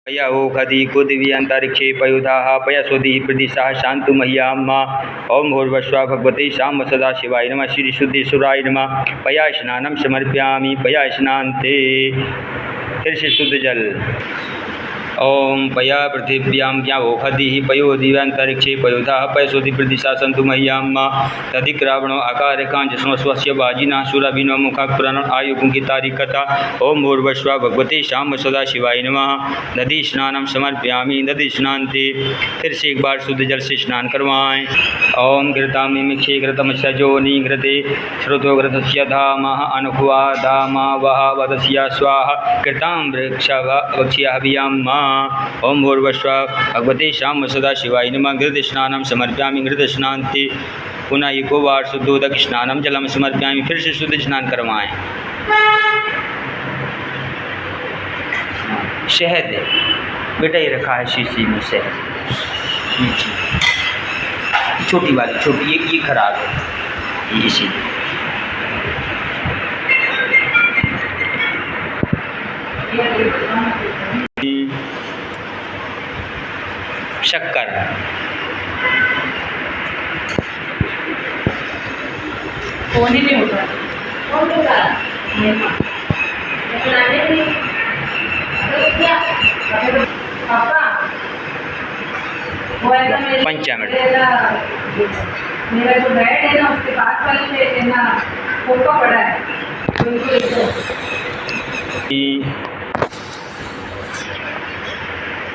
पया ओखधि कुदिवी अंतरिक्षे पयुधाः पयसुधि प्रदिशाः शान्तु मह्याम् ओम भूर्भुवस्सुवः भगवते शाम्ब सदा शिवाय नमः श्री शुद्धेश्वराय नमः। पया स्नानं समर्पयामि पया स्नान्ते। फिर से शुद्ध जल। ओम पया पृथिव्यां क्या ओखधि पयो दिव्यांतरिक्षे पयोधाः पयसुधि प्रदिशा सन्तु मह्याम् तदिक रावणो आकार कांचस्वस्य वाजिनः सुरभिनो मुखात् पुराण आयुपुंकितारी कथा। ओम भूर्भुवस्सुवः भगवते शाम्ब सदा शिवाय नमः। नदी स्नानं समर्पयामि नदी स्नान्ते। फिर से एक बार शुद्ध जल से स्नान करवाएं। ओम घृतां मिमिक्षे घृतम् सजोनि घृते श्रुतो घृतस्य धामः अनुख्वा धामा वः वदस्या स्वाहा घृतां वक्ष्याभियाम्। ओम भूर्भुवस्सुवः भगवते शाम्ब सदा शिवाय नमः। घृत स्नानं समर्पयामि घृत स्नान्ते। पुनः एको बार शुद्धोदक स्नानं जलम समर्पयामि। फिर से शुद्ध स्नान करवाएं। शहद बेटा ये रखा है शीशी में शहद नीचे छोटी वाली छोटी ये खराब है इसी शक्कर होने नहीं होता पंचामृत मेरा जो बेड है ना उसके पास वाले पे ना फोटो पड़ा है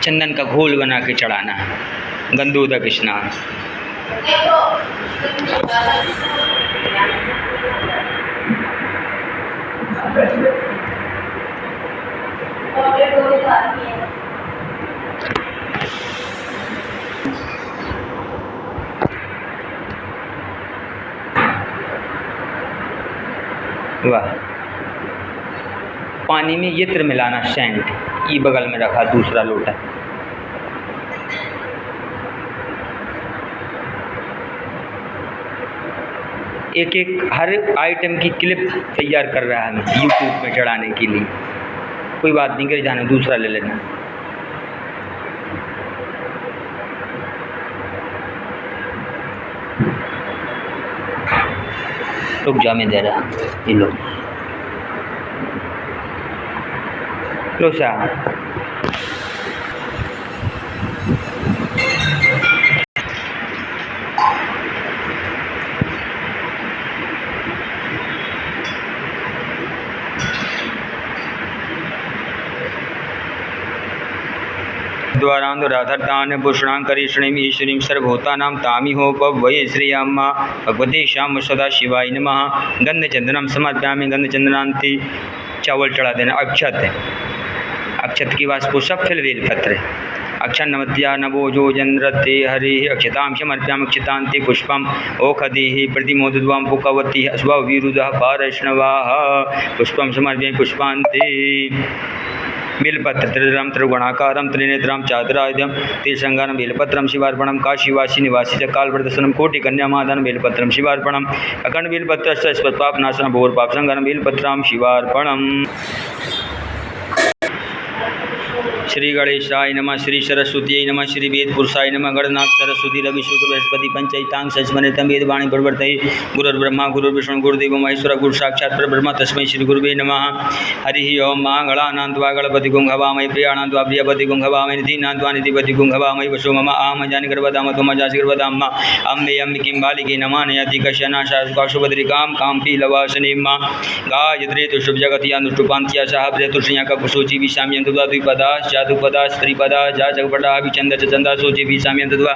चंदन का घोल बना के चढ़ाना है। गंधोदक स्नान। वाह। पानी में यत्र मिलाना सेंट। ये बगल में रखा दूसरा लोटा। एक एक हर आइटम की क्लिप तैयार कर रहा है यूट्यूब में चढ़ाने के लिए। कोई बात नहीं, कर जाना दूसरा ले लेना। रुक जा, मैं दे रहा। ये लो सा द्वारांधराधर्तान भूषणां करीषणीम ईश्वरीं सर्वभूतानां तामी हो वै श्रीयाम्मा भगवते शाम्ब सदा शिवाय नमः। गंध चंदनम समर्पयामि गंध चंदनांति। चावल चढ़ा देना। अक्षत है, अक्षत की वास्पु सब फिल बेलपत्र। अक्षन्नमत्या नवोजो जन्रते हरि अक्षतां समर्पयामि अक्षतान्ते पुष्पम ओखधि प्रतिमोदद्वां पुकवती स्वविरुदः पारैष्णवाः पुष्पम समर्पयामि पुष्पान्ते। बेलपत्र त्रिदरम त्रिगुणाकारं त्रिनेत्रं चातुरायुधं त्रिशंगानं बेलपत्रं शिवार्पणं काशीवासी निवासी च कालप्रदर्शनं कोटिकन्यामादानं बेलपत्रं शिवार्पणम् अखंड बेलपत्रस्य स्पत्पापनाशनं भोरपापसंगानं बेलपत्रं शिवार्पणम्। श्री गणेशाय नमः श्री सरस्वती नमः श्री वेद पुरुषाय नमः गणनाथ सरस्वती रवि शुक्र बृहस्पति पंचैतांग सस्मृतं वेदवाणी प्रवर्तये गुरुर्ब्रह्मा गुरुर्विष्णु गुरुदेव महेश्वर गुरु साक्षात् परब्रह्म तस्मै श्री गुरुवे नमः। हरि ओम मंगलानां त्वा गणपति गुंहवामहि प्रियाणां त्वा प्रियपति गुंहवामहि निधीनां त्वा निधिपति गुंहवामहि वसो मम आम जानि गर्भदाम त्वम जासि गर्भदाम अम्बे अम्बिकीं बालिके नमानयति कश्यनाशाशुभद्रिकां काम्पी लवासनीं गायत्री तुष्टुप जगत्या नुष्टुपान्त्या सह प्रियतुष्ण्या कपुसूचि विशाम्यं तुदा द्विपदा चातुपदा स्त्रीपदा जा जगपटा विचंद चंदा सोचे विशाम्यं तद्वा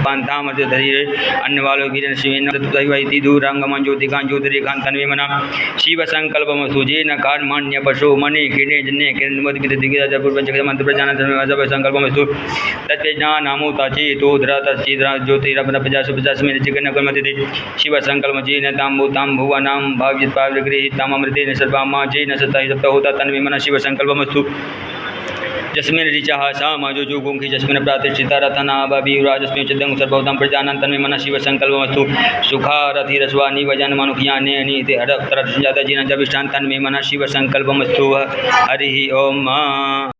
पांतामर्थ धीरे अन्य वालों वीरन शिवेन तत्वैति दूरांगमं ज्योतिकां ज्योतिरेखां तन्वे मना शिव संकल्पमस्तु जेन कर्मण्य पशो मने किने जन्ने किरणमद्वित दिग्गज पूर्वं जगत मंत्र प्रजान तन्वे वजब संकल्पमस्तु तत्ज्ञानामुता चेतो धृतश्चिद्रा ज्योतिरपन प्रजासु प्रजास्मेन जगन्न कर्मते शिव संकल्प जेन ताम्बूतां भुवनां भाव्यत पावगृहीतां अमृतेन सर्वामा जेन सत्ताहि सप्त होता तन्वे मना शिव संकल्पमस्तु जस्मिन ऋचा सामा जो गुंखि जस्मिन प्रातिष्ठिता रथना बबीराजस्मिन चिदंग सर्वोदम प्रजानन तन्मे मन शिव संकल्पमस्तु सुखारथि रस्वानि वजन मनुखियाने नीति हर तरफ जाता जीना जब स्थान तन्मे मन शिव संकल्पमस्तु। हरि ओम।